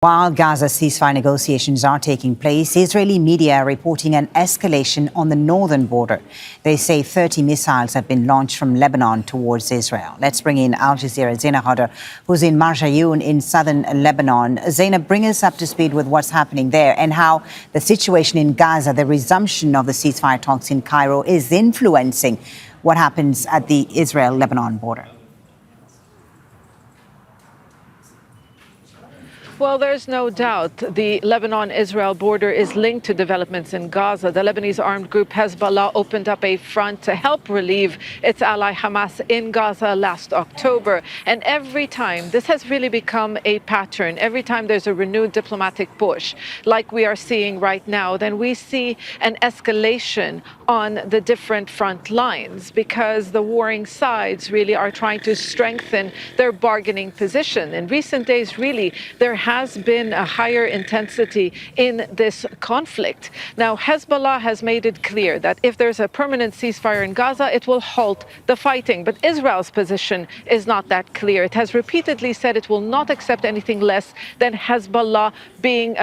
While Gaza ceasefire negotiations are taking place, Israeli media are reporting an escalation on the northern border. They say 30 missiles have been launched from Lebanon towards Israel. Let's bring in Al Jazeera's Zeina, who's in Marjayoun in southern Lebanon. Zeina, bring us up to speed with what's happening there and how the situation in Gaza, the resumption of the ceasefire talks in Cairo, is influencing what happens at the Israel-Lebanon border. Well, there's no doubt the Lebanon-Israel border is linked to developments in Gaza. The Lebanese armed group Hezbollah opened up a front to help relieve its ally Hamas in Gaza last October. And every time, this has really become a pattern. Every time there's a renewed diplomatic push, like we are seeing right now, then we see an escalation on the different front lines because the warring sides really are trying to strengthen their bargaining position. In recent days, really, there has been a higher intensity in this conflict. Now, Hezbollah has made it clear that if there's a permanent ceasefire in Gaza, it will halt the fighting. But Israel's position is not that clear. It has repeatedly said it will not accept anything less than Hezbollah being,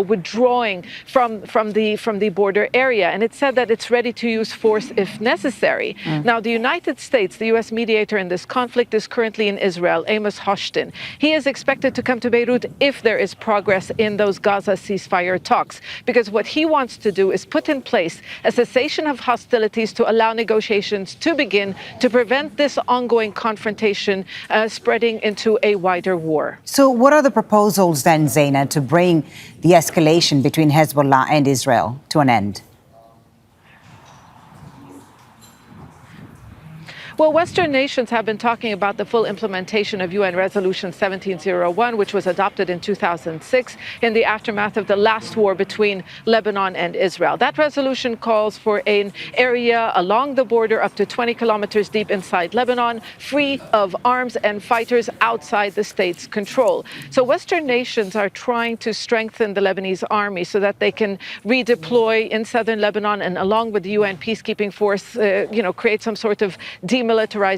withdrawing from the border area. And it said that it's ready to use force if necessary. Now, the United States, the U.S. mediator in this conflict, is currently in Israel, Amos Hochstein. He is expected to come to Beirut if there is progress in those Gaza ceasefire talks, because what he wants to do is put in place a cessation of hostilities to allow negotiations to begin to prevent this ongoing confrontation spreading into a wider war. So what are the proposals then, Zeina, to bring the escalation between Hezbollah and Israel to an end? Well, Western nations have been talking about the full implementation of UN Resolution 1701, which was adopted in 2006 in the aftermath of the last war between Lebanon and Israel. That resolution calls for an area along the border up to 20 kilometers deep inside Lebanon, free of arms and fighters outside the state's control. So Western nations are trying to strengthen the Lebanese army so that they can redeploy in southern Lebanon and along with the UN peacekeeping force, create some sort of demilitarized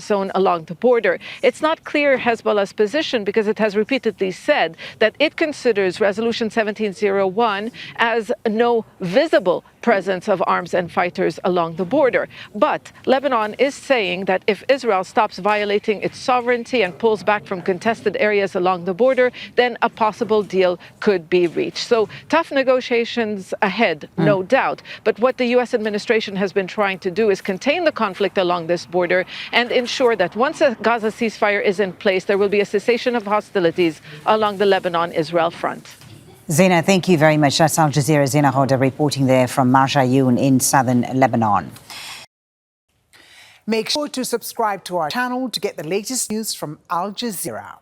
zone along the border. It's not clear Hezbollah's position because it has repeatedly said that it considers Resolution 1701 as no visible presence of arms and fighters along the border. But Lebanon is saying that if Israel stops violating its sovereignty and pulls back from contested areas along the border, then a possible deal could be reached. So tough negotiations ahead, no doubt. But what the U.S. administration has been trying to do is contain the conflict along this border and ensure that once a Gaza ceasefire is in place, there will be a cessation of hostilities along the Lebanon-Israel front. Zeina, thank you very much. That's Al Jazeera's Zeina reporting there from Marjayoun in southern Lebanon. Make sure to subscribe to our channel to get the latest news from Al Jazeera.